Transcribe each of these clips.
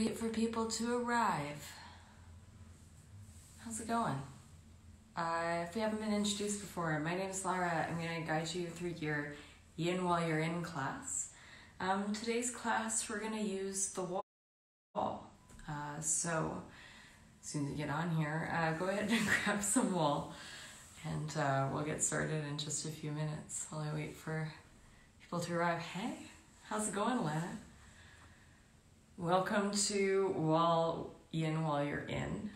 Wait for people to arrive. How's it going? If we haven't been introduced before, my name is Lara. I'm going to guide you through your Yin while you're in class. Today's class, we're going to use the wall. So as soon as you get on here, go ahead and grab some wool, and we'll get started in just a few minutes while I wait for people to arrive. Hey, how's it going, Lana? Welcome to Yin while you're in.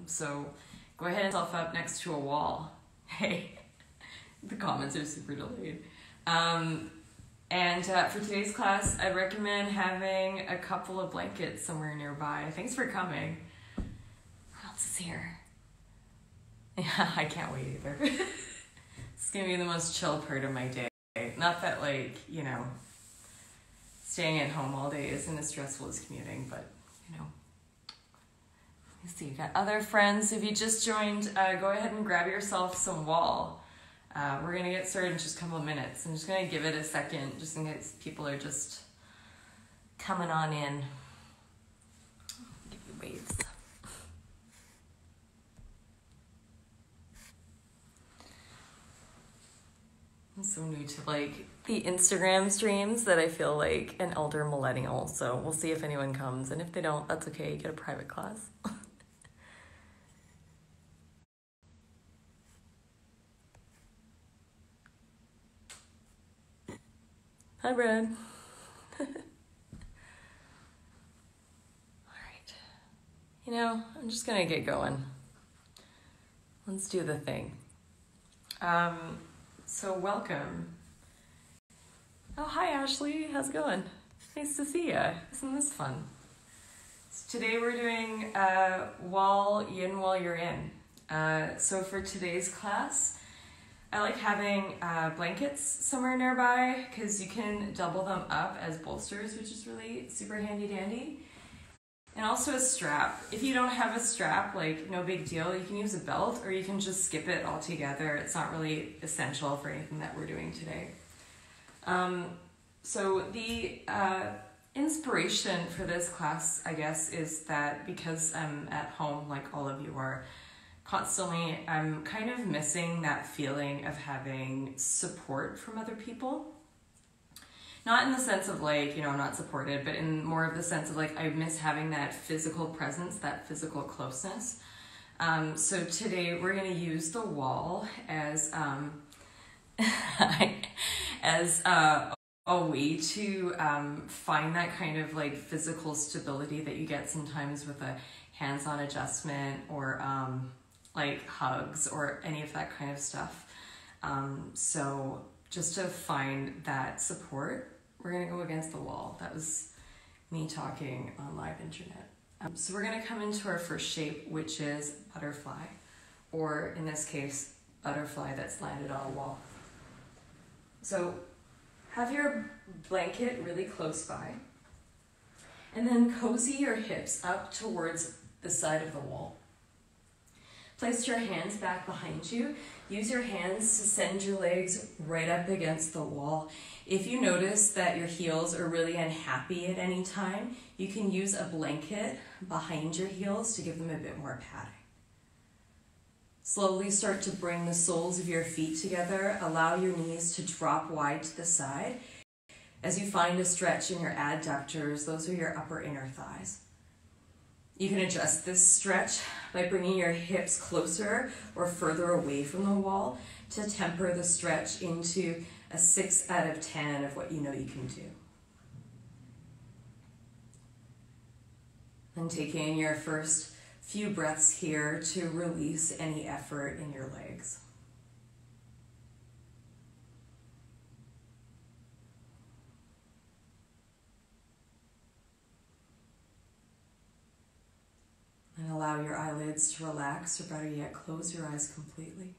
So go ahead and yourself up next to a wall. Hey, the comments are super delayed. And for today's class, I'd recommend having a couple of blankets somewhere nearby. Thanks for coming. Who else is here? Yeah, I can't wait either. It's gonna be the most chill part of my day. Not that, like, you know, staying at home all day isn't as stressful as commuting, but, you know. You see, you got other friends. If you just joined, go ahead and grab yourself some wool. We're going to get started in just a couple of minutes. I'm just going to give it a second, just in case people are just coming on in. Give you waves. I'm so new to, like, the Instagram streams that I feel like an elder millennial. So we'll see if anyone comes. And if they don't, that's okay. You get a private class. Hi, Brad. All right. You know, I'm just going to get going. Let's do the thing. So welcome. Oh, hi, Ashley. How's it going? Nice to see ya. Isn't this fun? So today we're doing Yin while you're in. So for today's class, I like having blankets somewhere nearby because you can double them up as bolsters, which is really super handy dandy. And also a strap. If you don't have a strap, like, no big deal. You can use a belt or you can just skip it altogether. It's not really essential for anything that we're doing today. So the inspiration for this class, I guess, is that because I'm at home, like all of you are, constantly, I'm kind of missing that feeling of having support from other people. Not in the sense of, like, you know, I'm not supported, but in more of the sense of, like, I miss having that physical presence, that physical closeness. So today we're going to use the wall as a way to find that kind of, like, physical stability that you get sometimes with a hands-on adjustment or like hugs or any of that kind of stuff. So just to find that support, we're gonna go against the wall. That was me talking on live internet. So we're gonna come into our first shape, which is butterfly, or in this case, butterfly that's landed on a wall. So have your blanket really close by, and then cozy your hips up towards the side of the wall. Place your hands back behind you. Use your hands to send your legs right up against the wall. If you notice that your heels are really unhappy at any time, you can use a blanket behind your heels to give them a bit more padding. Slowly start to bring the soles of your feet together. Allow your knees to drop wide to the side as you find a stretch in your adductors. Those are your upper inner thighs. You can adjust this stretch by bringing your hips closer or further away from the wall to temper the stretch into a 6 out of 10 of what you know you can do. And taking your first few breaths here to release any effort in your legs. And allow your eyelids to relax, or better yet, close your eyes completely.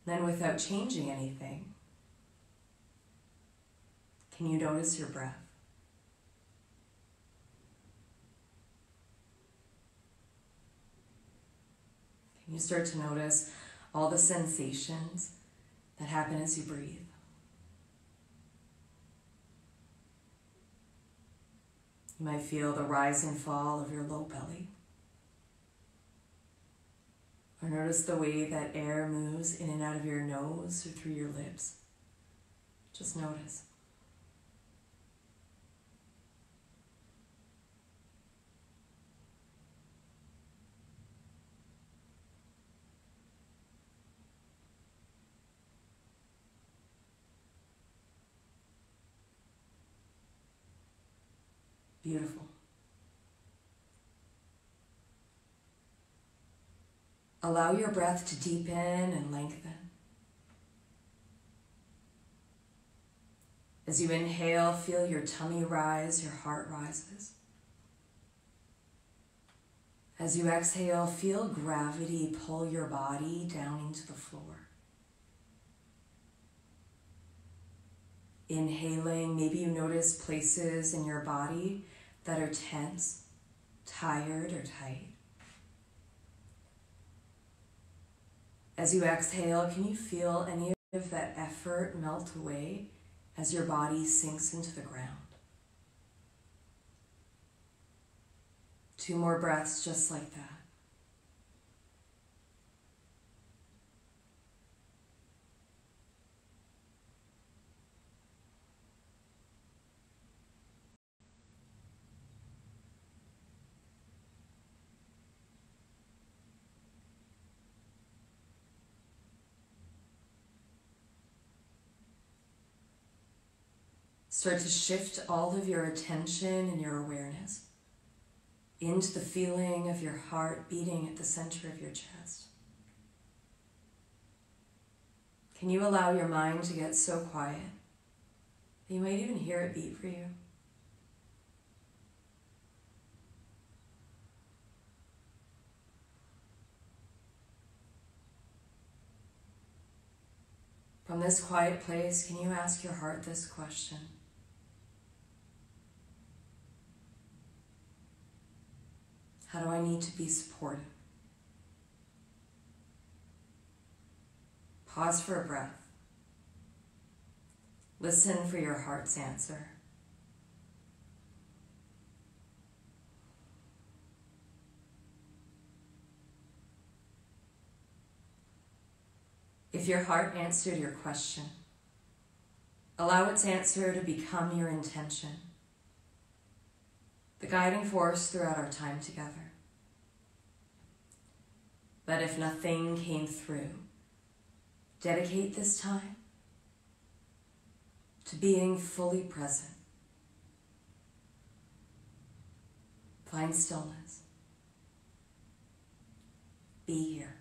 Then, without changing anything, can you notice your breath? Can you start to notice all the sensations that happen as you breathe. You might feel the rise and fall of your low belly. Or notice the way that air moves in and out of your nose or through your lips. Just notice. Beautiful. Allow your breath to deepen and lengthen. As you inhale, feel your tummy rise, your heart rises. As you exhale, feel gravity pull your body down into the floor. Inhaling, maybe you notice places in your body that are tense, tired, or tight. As you exhale, can you feel any of that effort melt away as your body sinks into the ground? 2 more breaths just like that. Start to shift all of your attention and your awareness into the feeling of your heart beating at the center of your chest. Can you allow your mind to get so quiet that you might even hear it beat for you? From this quiet place, can you ask your heart this question? How do I need to be supported? Pause for a breath. Listen for your heart's answer. If your heart answered your question, allow its answer to become your intention, the guiding force throughout our time together. But if nothing came through, dedicate this time to being fully present. Find stillness. Be here.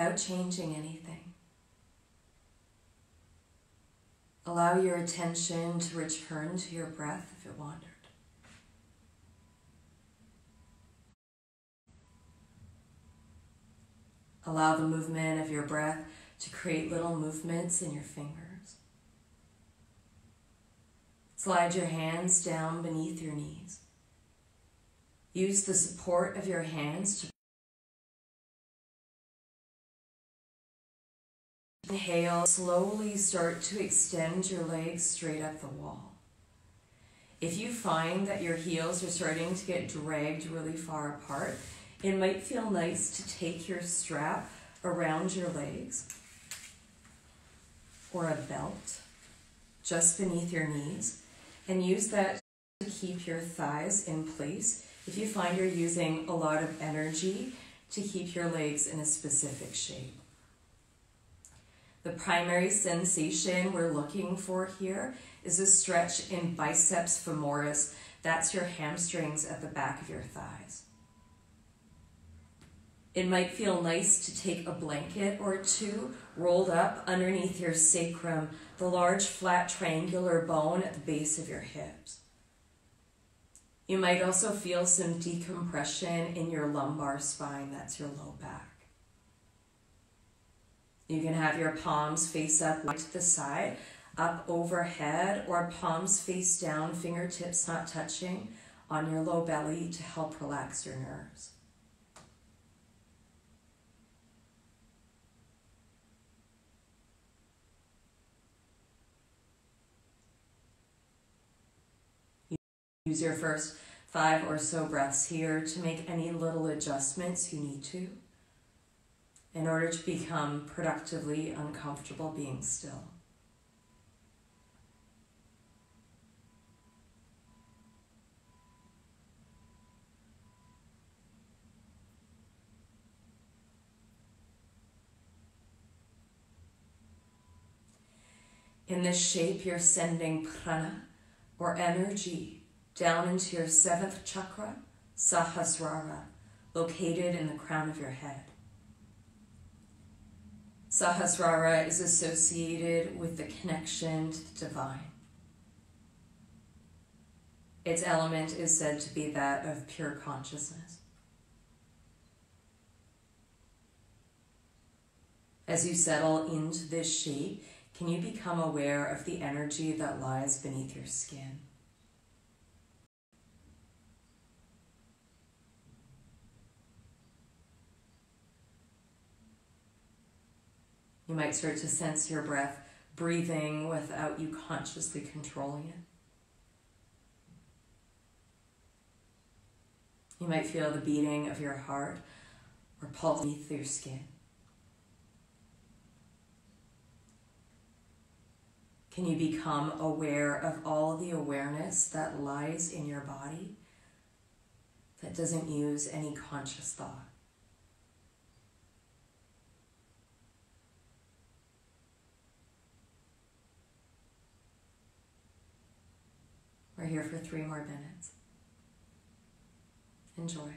without changing anything. Allow your attention to return to your breath if it wandered. Allow the movement of your breath to create little movements in your fingers. Slide your hands down beneath your knees. Use the support of your hands to inhale. Slowly start to extend your legs straight up the wall. If you find that your heels are starting to get dragged really far apart, it might feel nice to take your strap around your legs or a belt just beneath your knees and use that to keep your thighs in place if you find you're using a lot of energy to keep your legs in a specific shape. The primary sensation we're looking for here is a stretch in biceps femoris. That's your hamstrings at the back of your thighs. It might feel nice to take a blanket or two rolled up underneath your sacrum, the large flat triangular bone at the base of your hips. You might also feel some decompression in your lumbar spine, that's your low back. You can have your palms face up to the side, up overhead, or palms face down, fingertips not touching on your low belly to help relax your nerves. Use your first 5 or so breaths here to make any little adjustments you need to in order to become productively uncomfortable being still. In this shape, you're sending prana or energy down into your 7th chakra, Sahasrara, located in the crown of your head. Sahasrara is associated with the connection to the divine. Its element is said to be that of pure consciousness. As you settle into this shape, can you become aware of the energy that lies beneath your skin? You might start to sense your breath breathing without you consciously controlling it. You might feel the beating of your heart or pulse beneath your skin. Can you become aware of all the awareness that lies in your body that doesn't use any conscious thought? We're here for 3 more minutes. Enjoy.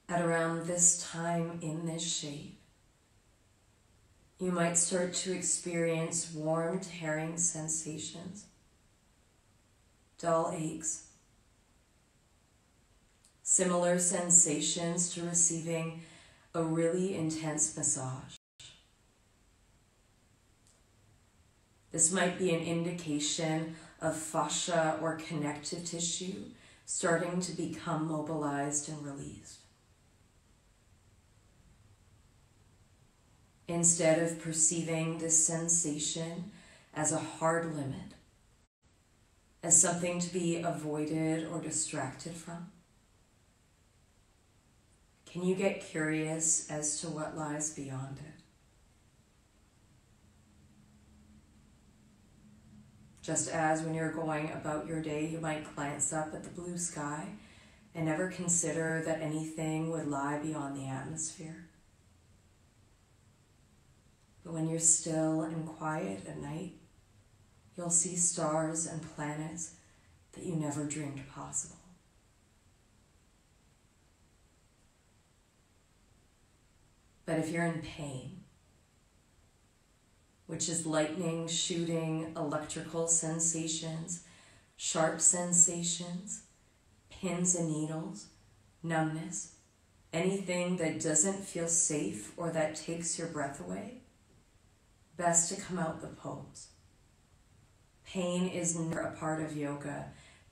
At around this time in this shape, you might start to experience warm tearing sensations, dull aches, similar sensations to receiving a really intense massage. This might be an indication of fascia or connective tissue starting to become mobilized and released. Instead of perceiving this sensation as a hard limit, as something to be avoided or distracted from, can you get curious as to what lies beyond it? Just as when you're going about your day, you might glance up at the blue sky and never consider that anything would lie beyond the atmosphere. But when you're still and quiet at night, you'll see stars and planets that you never dreamed possible. But if you're in pain, which is lightning shooting electrical sensations, sharp sensations, pins and needles, numbness, anything that doesn't feel safe or that takes your breath away, best to come out the pose. Pain is never a part of yoga.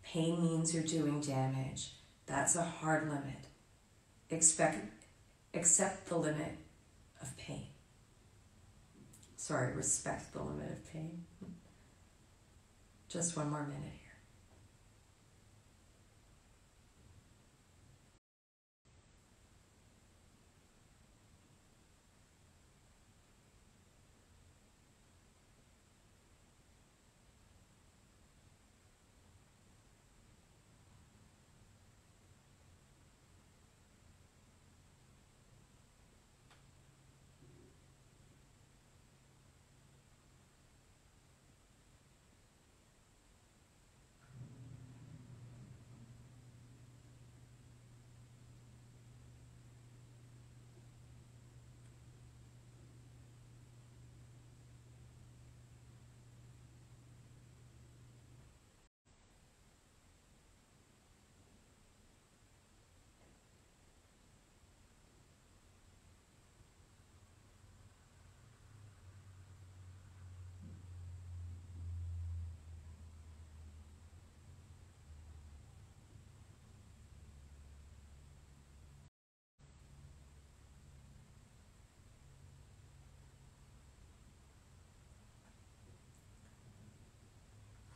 Pain means you're doing damage. That's a hard limit. Accept the limit of pain. Respect the limit of pain. Just one more minute here.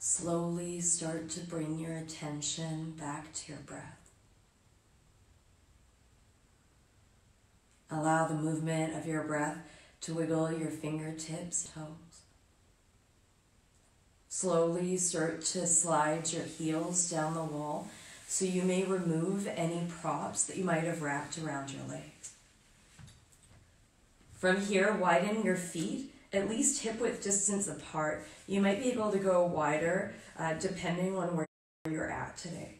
Slowly start to bring your attention back to your breath. Allow the movement of your breath to wiggle your fingertips, toes. Slowly start to slide your heels down the wall so you may remove any props that you might have wrapped around your legs. From here, widen your feet at least hip-width distance apart. You might be able to go wider depending on where you're at today.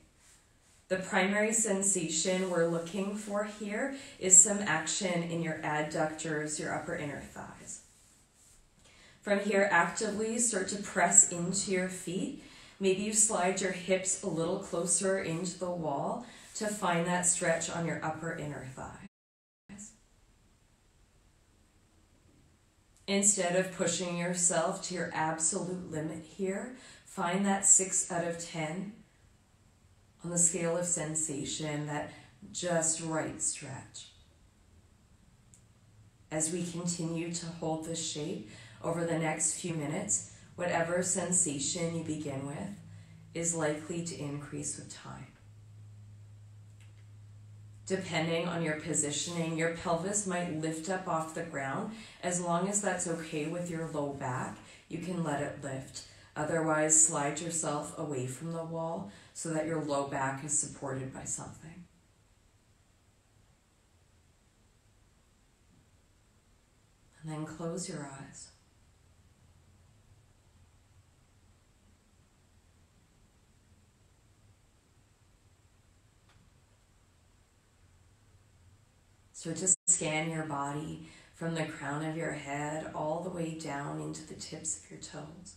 The primary sensation we're looking for here is some action in your adductors, your upper inner thighs. From here, actively start to press into your feet. Maybe you slide your hips a little closer into the wall to find that stretch on your upper inner thigh. Instead of pushing yourself to your absolute limit here, find that 6 out of 10 on the scale of sensation, that just right stretch. As we continue to hold this shape over the next few minutes, whatever sensation you begin with is likely to increase with time. Depending on your positioning, your pelvis might lift up off the ground. As long as that's okay with your low back, you can let it lift. Otherwise, slide yourself away from the wall so that your low back is supported by something. And then close your eyes. Start to scan your body from the crown of your head all the way down into the tips of your toes.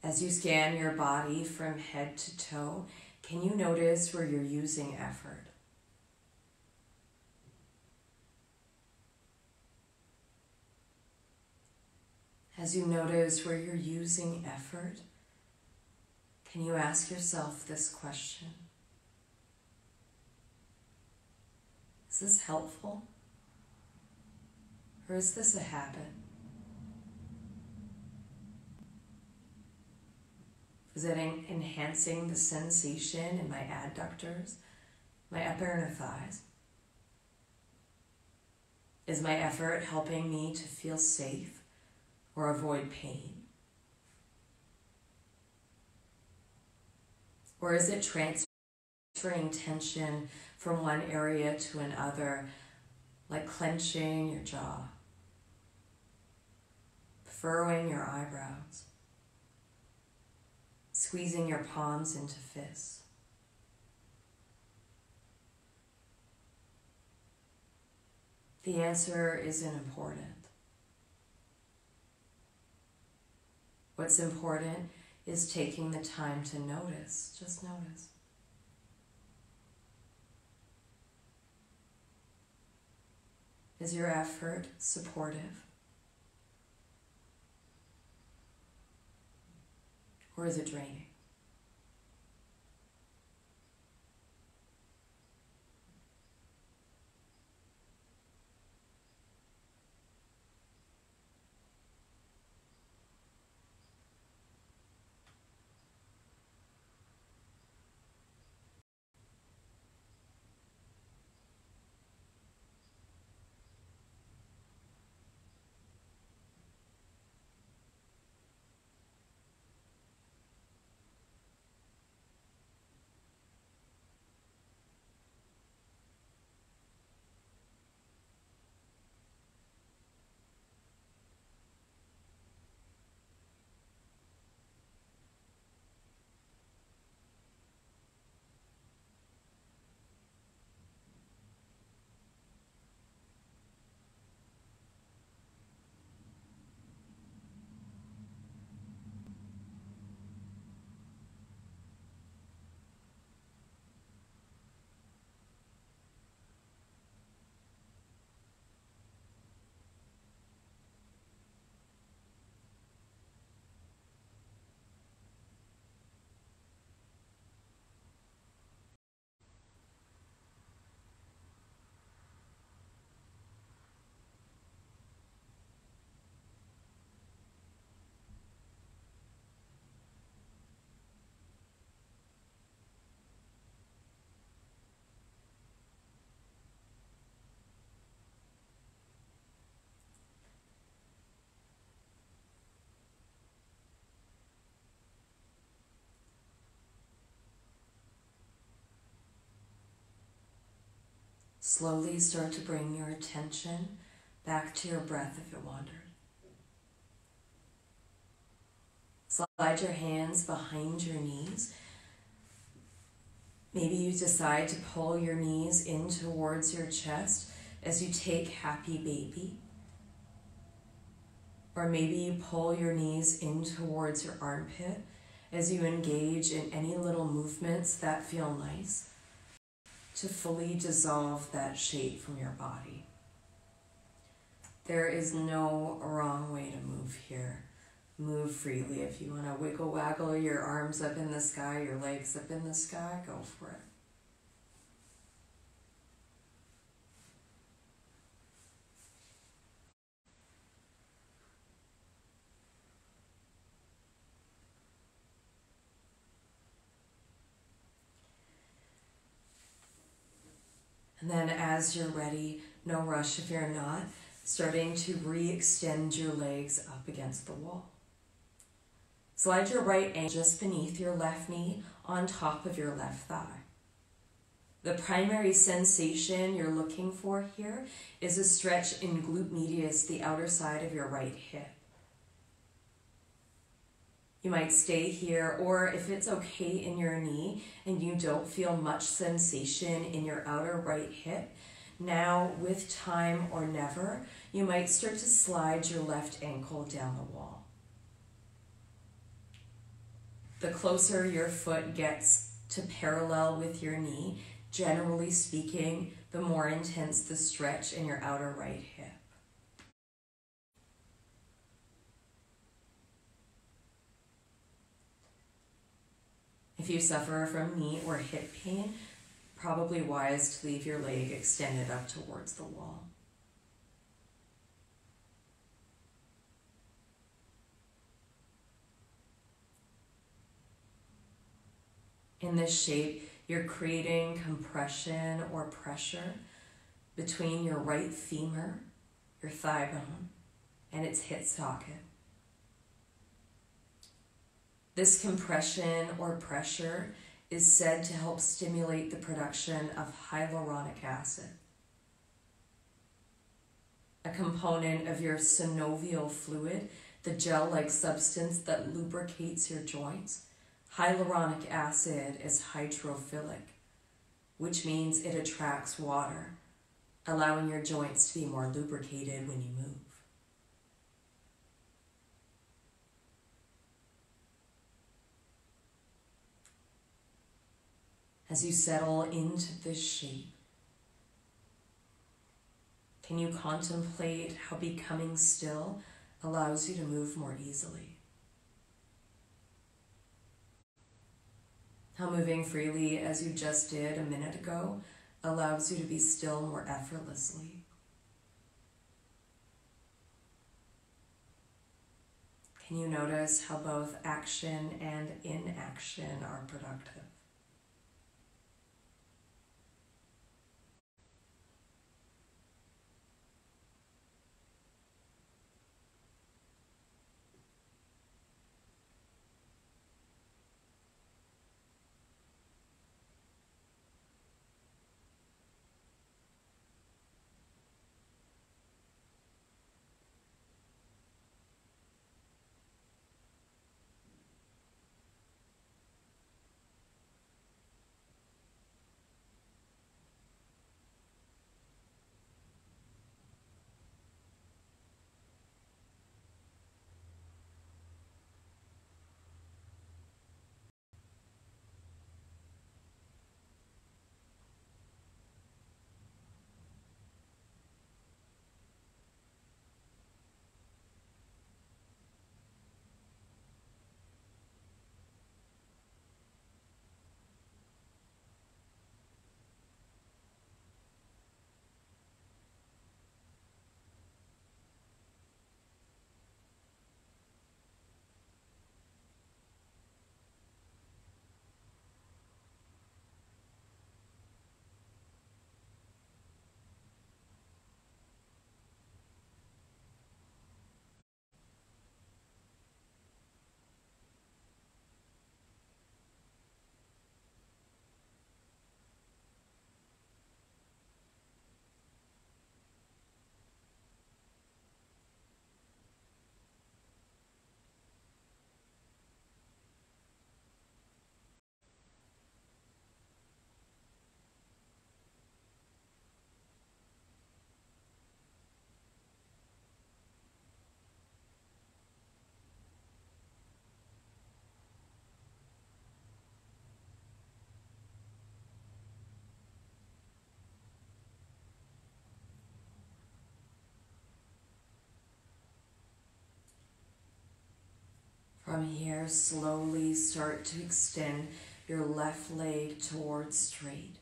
As you scan your body from head to toe, can you notice where you're using effort? As you notice where you're using effort, can you ask yourself this question? Is this helpful? Or is this a habit? Is it enhancing the sensation in my adductors, my upper inner thighs? Is my effort helping me to feel safe or avoid pain? Or is it transferring tension from one area to another, like clenching your jaw, furrowing your eyebrows, squeezing your palms into fists? The answer isn't important. What's important is taking the time to notice. Just notice. Is your effort supportive? Or is it draining? Slowly start to bring your attention back to your breath if it wandered. Slide your hands behind your knees. Maybe you decide to pull your knees in towards your chest as you take happy baby. Or maybe you pull your knees in towards your armpit as you engage in any little movements that feel nice to fully dissolve that shape from your body. There is no wrong way to move here. Move freely. If you want to wiggle waggle your arms up in the sky, your legs up in the sky, go for it. And then as you're ready, no rush if you're not, starting to re-extend your legs up against the wall. Slide your right ankle just beneath your left knee on top of your left thigh. The primary sensation you're looking for here is a stretch in glute medius, the outer side of your right hip. You might stay here, or if it's okay in your knee and you don't feel much sensation in your outer right hip, now with time or never, you might start to slide your left ankle down the wall. The closer your foot gets to parallel with your knee, generally speaking, the more intense the stretch in your outer right hip. If you suffer from knee or hip pain, probably wise to leave your leg extended up towards the wall. In this shape, you're creating compression or pressure between your right femur, your thigh bone, and its hip socket. This compression or pressure is said to help stimulate the production of hyaluronic acid, a component of your synovial fluid, the gel-like substance that lubricates your joints. Hyaluronic acid is hydrophilic, which means it attracts water, allowing your joints to be more lubricated when you move. As you settle into this shape, can you contemplate how becoming still allows you to move more easily? How moving freely, as you just did a minute ago, allows you to be still more effortlessly. Can you notice how both action and inaction are productive? From here, slowly start to extend your left leg towards straight.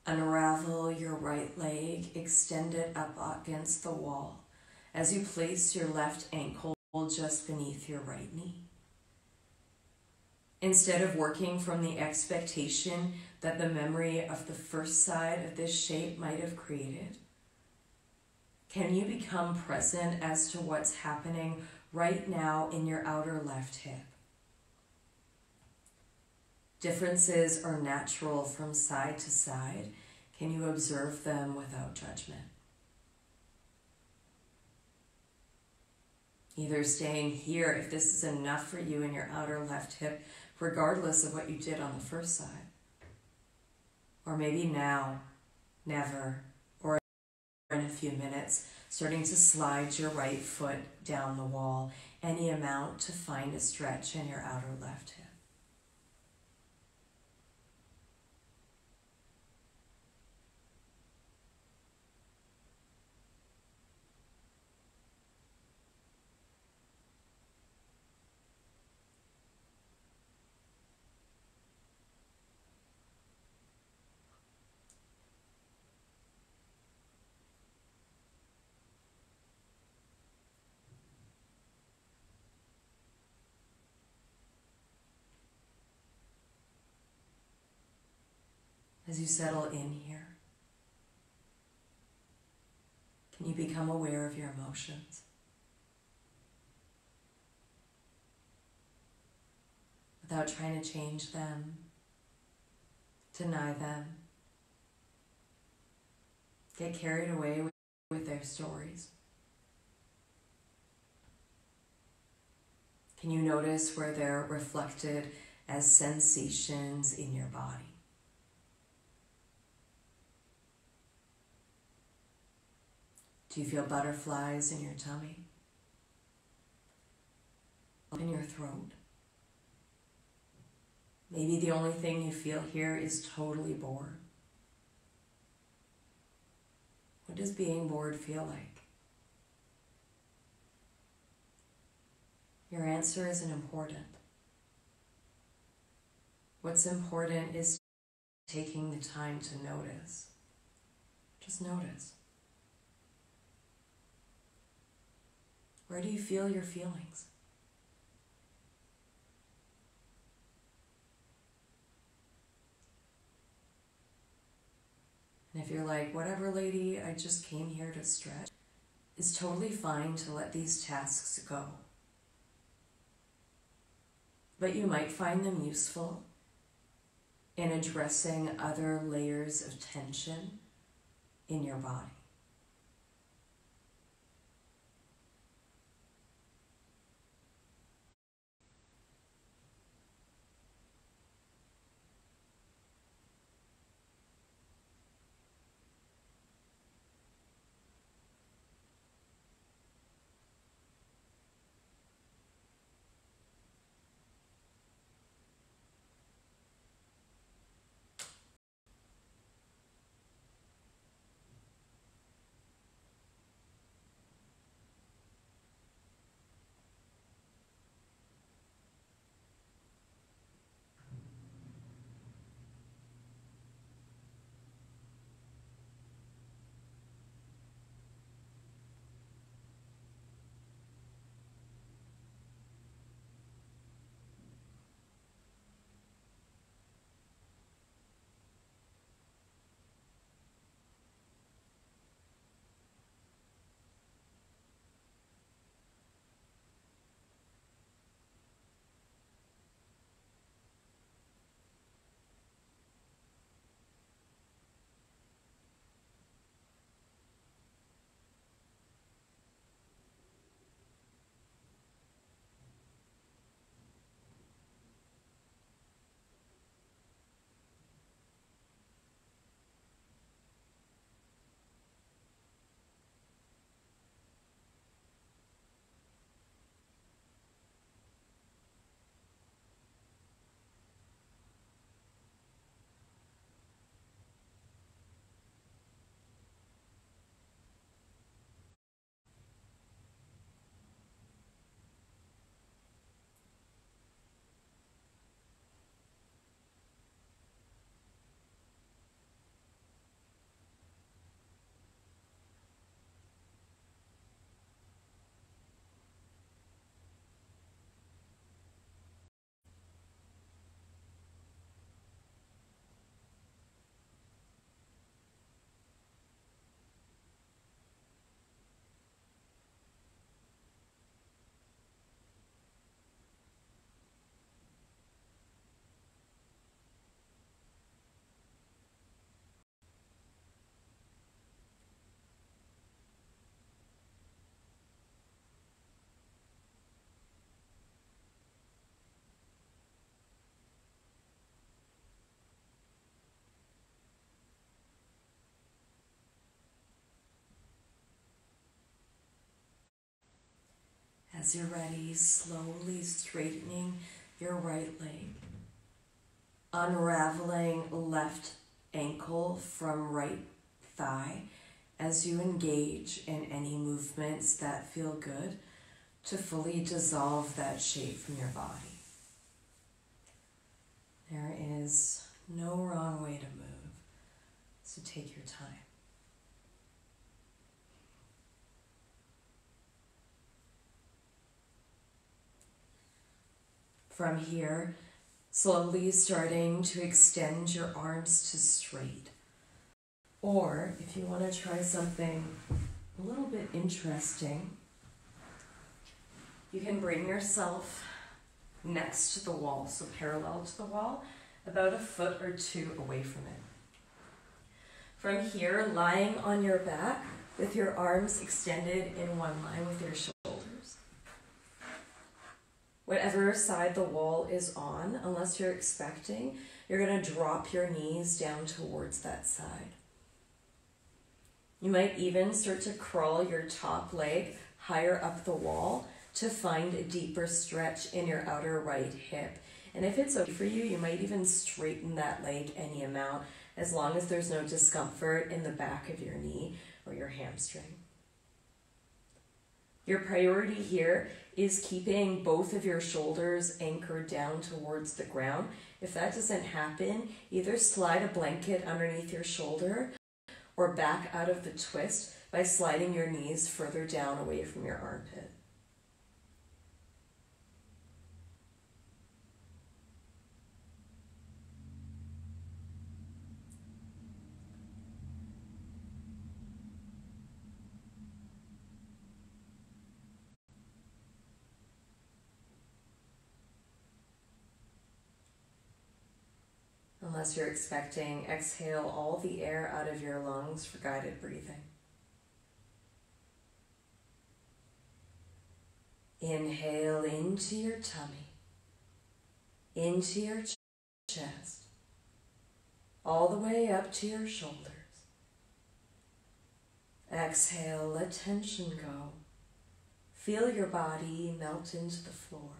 Unravel your right leg, extend it up against the wall as you place your left ankle just beneath your right knee. Instead of working from the expectation that the memory of the first side of this shape might have created, can you become present as to what's happening right now in your outer left hip? Differences are natural from side to side. Can you observe them without judgment? Either staying here if this is enough for you in your outer left hip, regardless of what you did on the first side. Or maybe now, never, or in a few minutes, starting to slide your right foot down the wall, any amount to find a stretch in your outer left hip. As you settle in here, can you become aware of your emotions? Without trying to change them, deny them, get carried away with their stories. Can you notice where they're reflected as sensations in your body? Do you feel butterflies in your tummy? In your throat? Maybe the only thing you feel here is totally bored. What does being bored feel like? Your answer isn't important. What's important is taking the time to notice. Just notice. Where do you feel your feelings? And if you're like, whatever, lady, I just came here to stretch, it's totally fine to let these tasks go. But you might find them useful in addressing other layers of tension in your body. As you're ready, slowly straightening your right leg, unraveling left ankle from right thigh as you engage in any movements that feel good to fully dissolve that shape from your body. There is no wrong way to move, so take your time. From here, slowly starting to extend your arms to straight. Or if you want to try something a little bit interesting, you can bring yourself next to the wall, so parallel to the wall, about a foot or two away from it. From here, lying on your back with your arms extended in one line with your shoulders. Whatever side the wall is on, unless you're expecting, you're going to drop your knees down towards that side. You might even start to crawl your top leg higher up the wall to find a deeper stretch in your outer right hip. And if it's okay for you, you might even straighten that leg any amount, as long as there's no discomfort in the back of your knee or your hamstring. Your priority here is keeping both of your shoulders anchored down towards the ground. If that doesn't happen, either slide a blanket underneath your shoulder or back out of the twist by sliding your knees further down away from your armpit. Unless you're expecting, exhale all the air out of your lungs for guided breathing. Inhale into your tummy, into your chest, all the way up to your shoulders. Exhale, let tension go. Feel your body melt into the floor.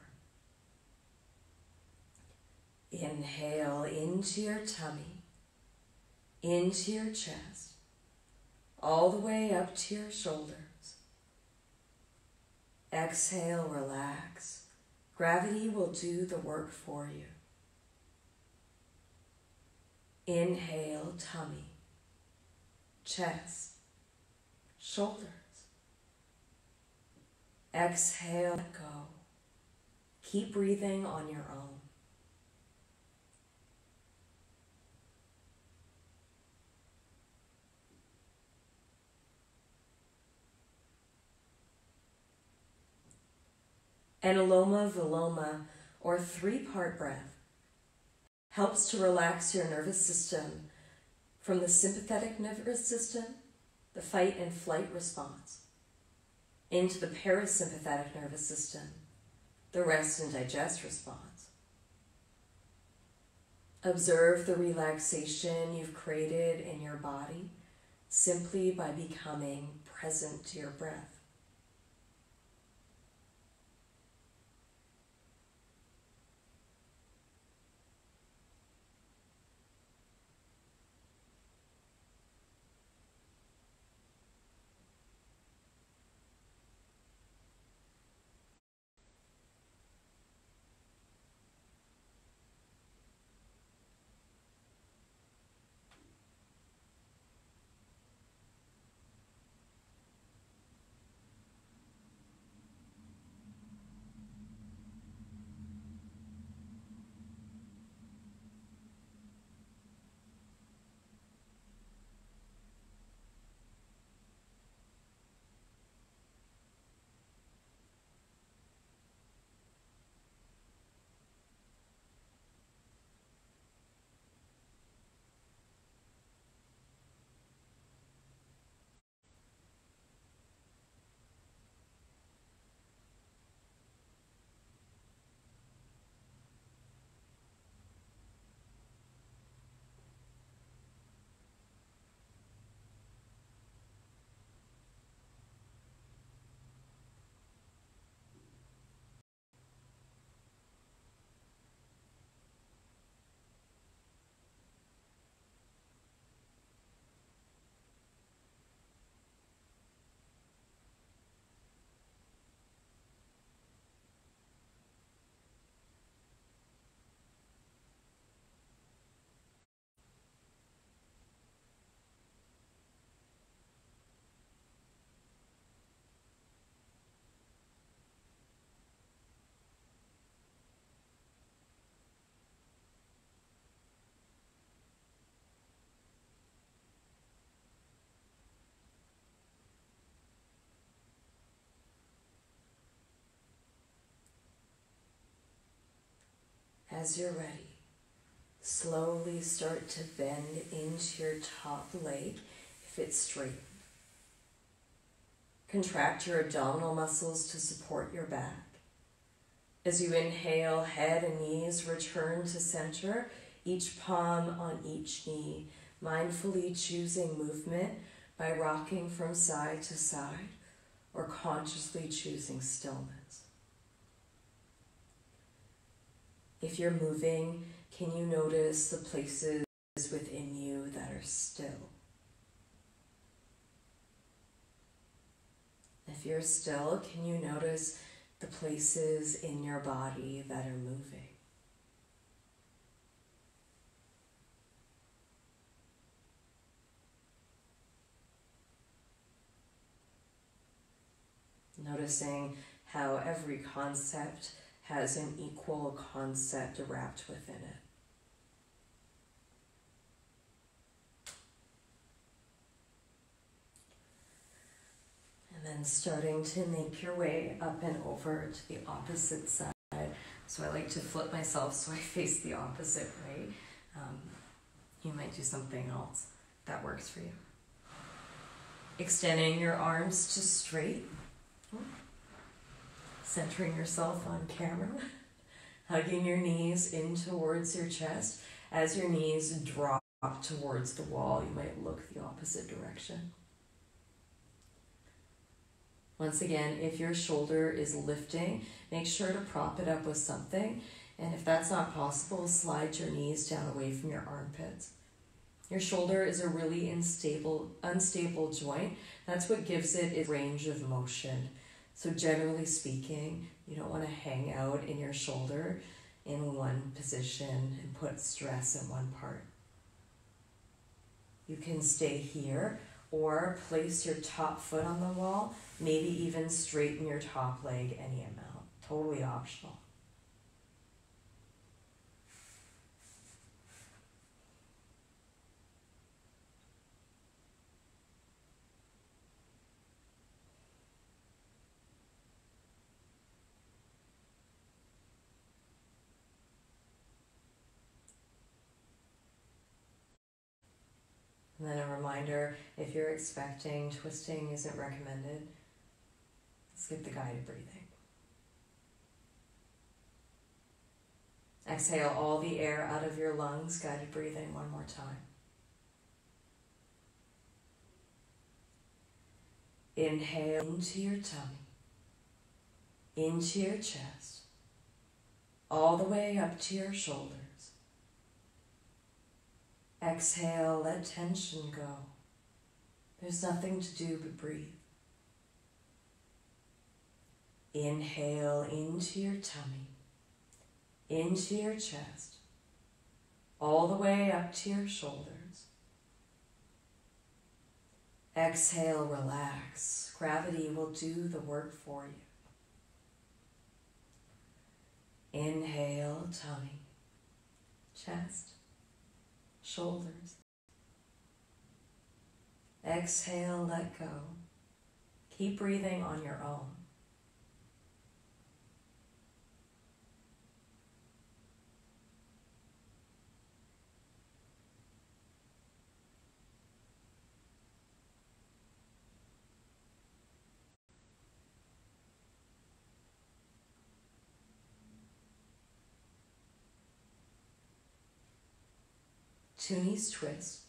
Inhale into your tummy, into your chest, all the way up to your shoulders. Exhale, relax. Gravity will do the work for you. Inhale, tummy, chest, shoulders. Exhale, let go. Keep breathing on your own. Anuloma Viloma, or 3-part breath, helps to relax your nervous system from the sympathetic nervous system, the fight and flight response, into the parasympathetic nervous system, the rest and digest response. Observe the relaxation you've created in your body simply by becoming present to your breath. As you're ready, slowly start to bend into your top leg if it's straight. Contract your abdominal muscles to support your back. As you inhale, head and knees return to center, each palm on each knee, mindfully choosing movement by rocking from side to side or consciously choosing stillness. If you're moving, can you notice the places within you that are still? If you're still, can you notice the places in your body that are moving? Noticing how every concept has an equal concept wrapped within it. And then starting to make your way up and over to the opposite side. So I like to flip myself so I face the opposite way. You might do something else that works for you. Extending your arms to straight. Centering yourself on camera. Hugging your knees in towards your chest. As your knees drop towards the wall, you might look the opposite direction. Once again, if your shoulder is lifting, make sure to prop it up with something. And if that's not possible, slide your knees down away from your armpits. Your shoulder is a really unstable joint. That's what gives it its range of motion. So generally speaking, you don't want to hang out in your shoulder in one position and put stress in one part. You can stay here or place your top foot on the wall, maybe even straighten your top leg any amount. Totally optional. And then a reminder, if you're expecting, twisting isn't recommended. Skip the guided breathing. Exhale all the air out of your lungs, guided breathing one more time. Inhale into your tummy, into your chest, all the way up to your shoulders. Exhale, let tension go. There's nothing to do but breathe. Inhale into your tummy, into your chest, all the way up to your shoulders. Exhale, relax. Gravity will do the work for you. Inhale, tummy, chest, shoulders. Exhale, let go. Keep breathing on your own. Two knees twist.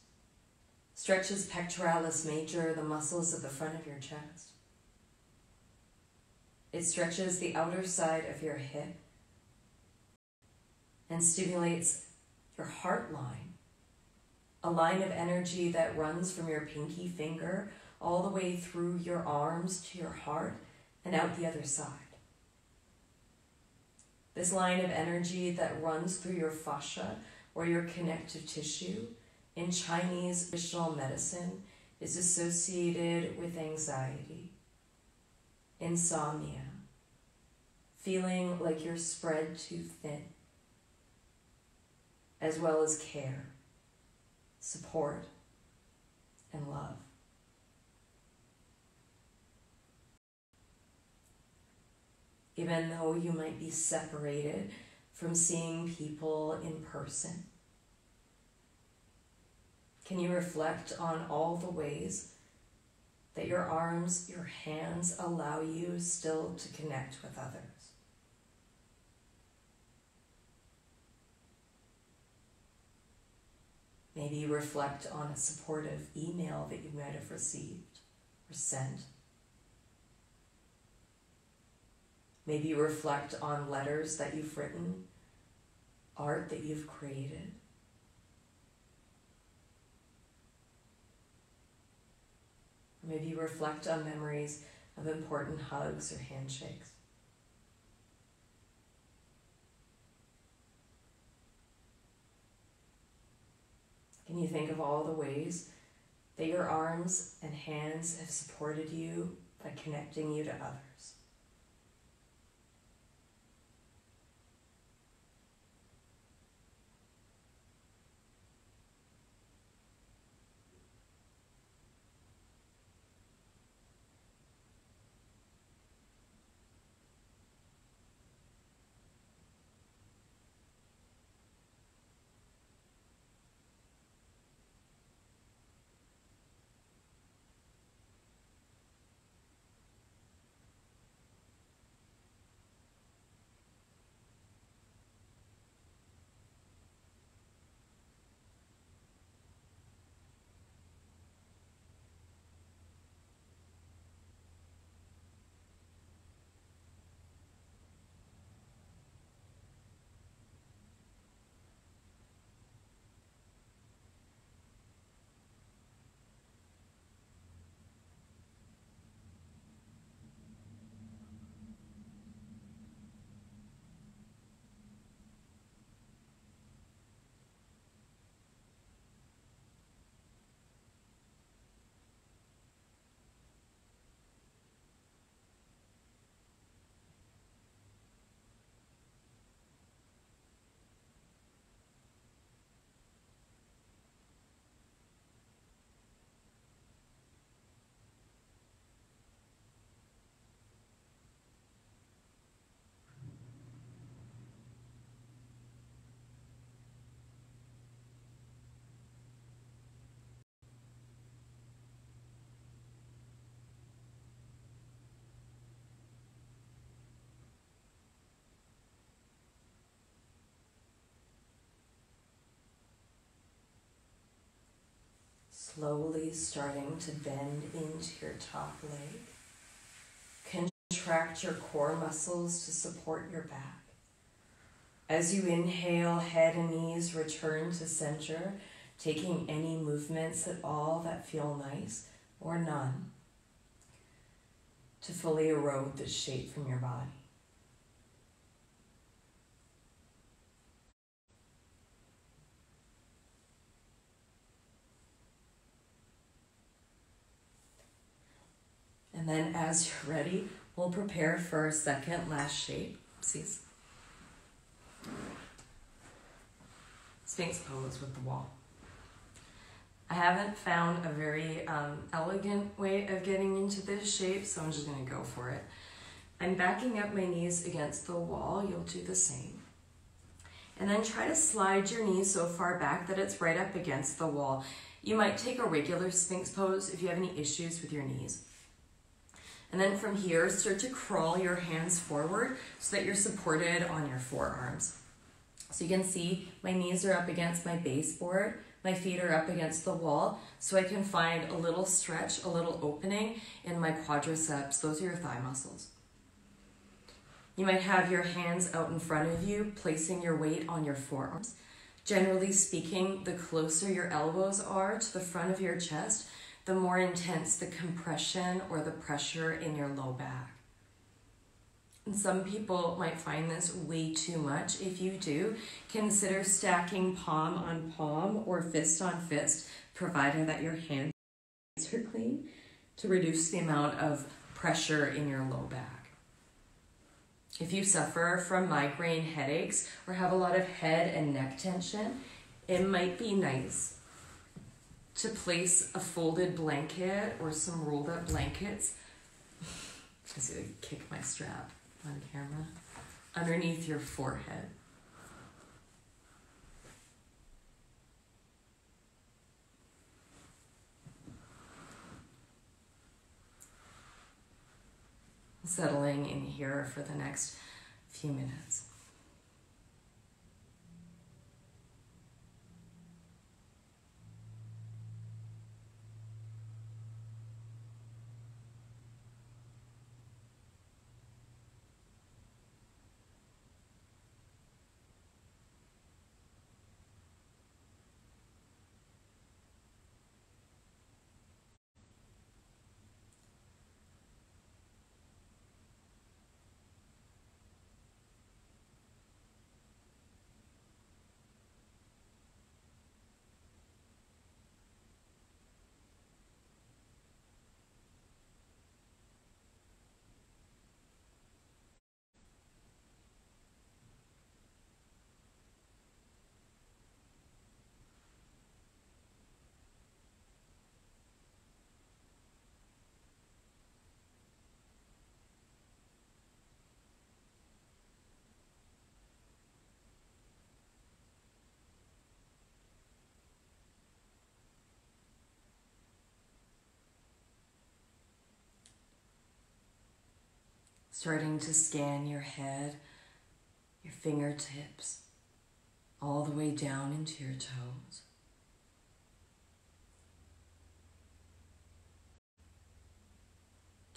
Stretches pectoralis major, the muscles of the front of your chest. It stretches the outer side of your hip and stimulates your heart line, a line of energy that runs from your pinky finger all the way through your arms to your heart and out the other side. This line of energy that runs through your fascia or your connective tissue in Chinese traditional medicine is associated with anxiety, insomnia, feeling like you're spread too thin, as well as care, support, and love. Even though you might be separated from seeing people in person? Can you reflect on all the ways that your arms, your hands allow you still to connect with others? Maybe reflect on a supportive email that you might have received or sent. Maybe reflect on letters that you've written, art that you've created. Or maybe reflect on memories of important hugs or handshakes. Can you think of all the ways that your arms and hands have supported you by connecting you to others? Slowly starting to bend into your top leg. Contract your core muscles to support your back. As you inhale, head and knees return to center, taking any movements at all that feel nice or none to fully erode the shape from your body. And then as you're ready, we'll prepare for our second last shape. Oopsies. Sphinx pose with the wall. I haven't found a very elegant way of getting into this shape, so I'm just going to go for it. I'm backing up my knees against the wall. You'll do the same. And then try to slide your knees so far back that it's right up against the wall. You might take a regular Sphinx pose if you have any issues with your knees. And then from here, start to crawl your hands forward so that you're supported on your forearms. So you can see my knees are up against my baseboard, my feet are up against the wall, so I can find a little stretch, a little opening in my quadriceps. Those are your thigh muscles. You might have your hands out in front of you, placing your weight on your forearms. Generally speaking, the closer your elbows are to the front of your chest, the more intense the compression or the pressure in your low back. And some people might find this way too much. If you do, consider stacking palm on palm or fist on fist, provided that your hands are clean, to reduce the amount of pressure in your low back. If you suffer from migraine headaches or have a lot of head and neck tension, it might be nice to place a folded blanket or some rolled up blankets, just gonna kick my strap on camera, underneath your forehead. settling in here for the next few minutes. Starting to scan your head, your fingertips, all the way down into your toes.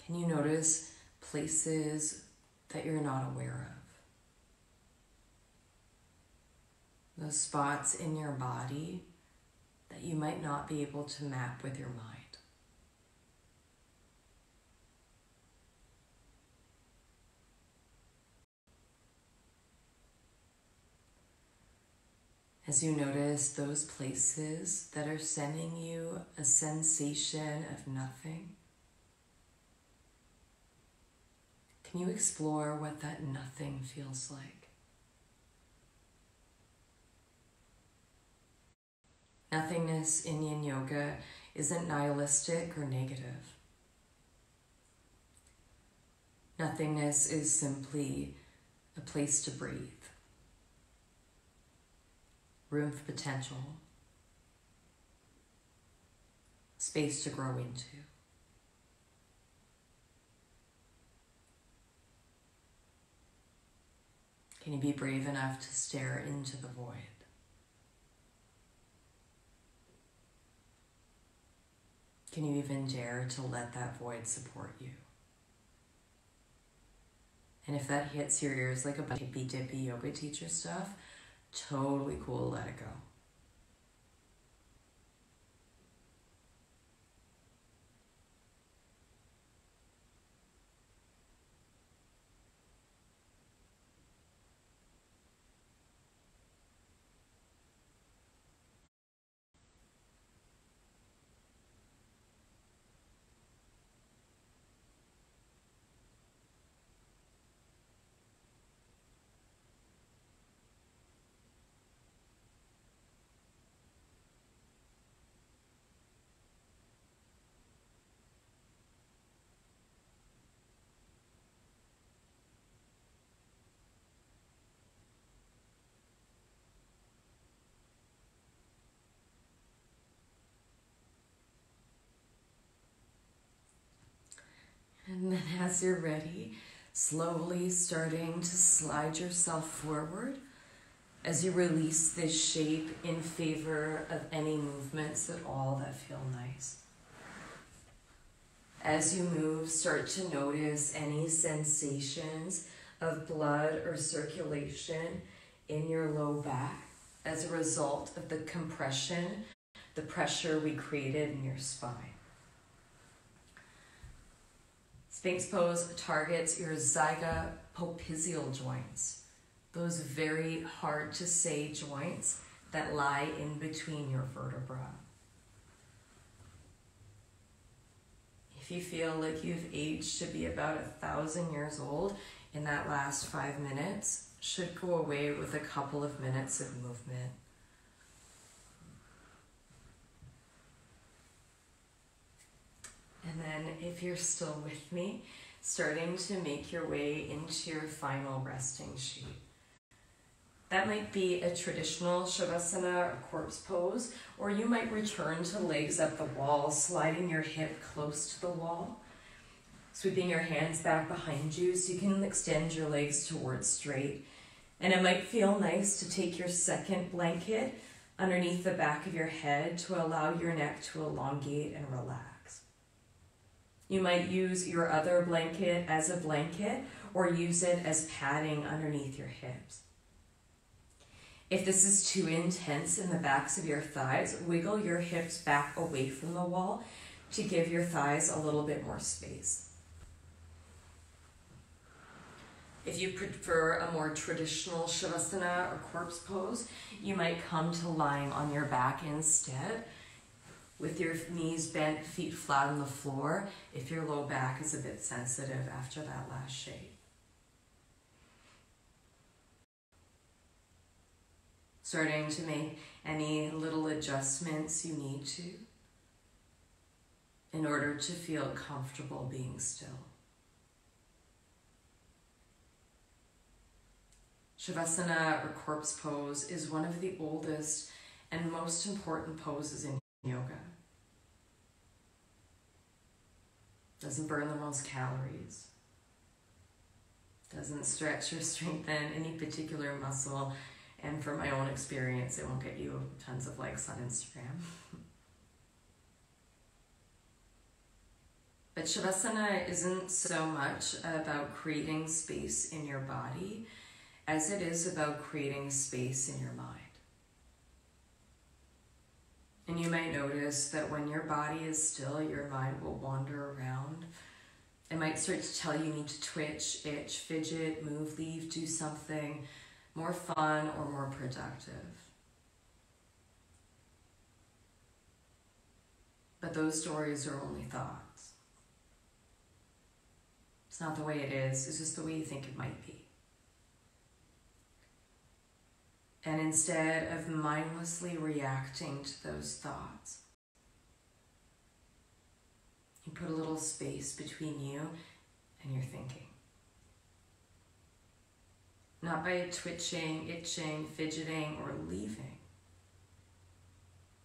Can you notice places that you're not aware of? Those spots in your body that you might not be able to map with your mind. As you notice those places that are sending you a sensation of nothing, can you explore what that nothing feels like? Nothingness in Yin Yoga isn't nihilistic or negative. Nothingness is simply a place to breathe. Room for potential, space to grow into. Can you be brave enough to stare into the void? Can you even dare to let that void support you? And if that hits your ears like a bunch of hippy-dippy yoga teacher stuff, totally cool, let it go. And then as you're ready, slowly starting to slide yourself forward as you release this shape in favor of any movements at all that feel nice. As you move, start to notice any sensations of blood or circulation in your low back as a result of the compression, the pressure we created in your spine. Sphinx pose targets your zygopopliteal joints, those very hard to say joints that lie in between your vertebrae. If you feel like you've aged to be about 1,000 years old in that last 5 minutes, should go away with a couple of minutes of movement. And then if you're still with me, starting to make your way into your final resting sheet. That might be a traditional Shavasana or corpse pose, or you might return to legs up the wall, sliding your hip close to the wall. Sweeping your hands back behind you so you can extend your legs towards straight. And it might feel nice to take your second blanket underneath the back of your head to allow your neck to elongate and relax. You might use your other blanket as a blanket or use it as padding underneath your hips. If this is too intense in the backs of your thighs, wiggle your hips back away from the wall to give your thighs a little bit more space. If you prefer a more traditional Shavasana or corpse pose, you might come to lying on your back instead, with your knees bent, feet flat on the floor, if your low back is a bit sensitive after that last shake. Starting to make any little adjustments you need to in order to feel comfortable being still. Shavasana or corpse pose is one of the oldest and most important poses in yoga. Doesn't burn the most calories. Doesn't stretch or strengthen any particular muscle. And from my own experience, it won't get you tons of likes on Instagram. But Shavasana isn't so much about creating space in your body as it is about creating space in your mind. And you might notice that when your body is still, your mind will wander around. It might start to tell you need to twitch, itch, fidget, move, leave, do something more fun or more productive. But those stories are only thoughts. It's not the way it is, it's just the way you think it might be. And instead of mindlessly reacting to those thoughts, you put a little space between you and your thinking. Not by twitching, itching, fidgeting, or leaving,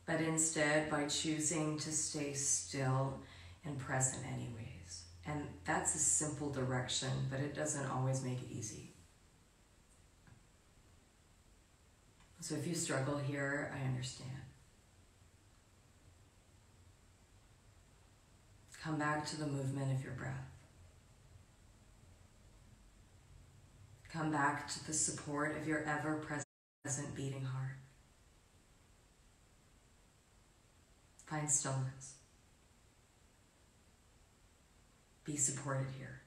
but instead by choosing to stay still and present anyways. And that's a simple direction, but it doesn't always make it easy. So if you struggle here, I understand. Come back to the movement of your breath. Come back to the support of your ever-present beating heart. Find stillness. Be supported here.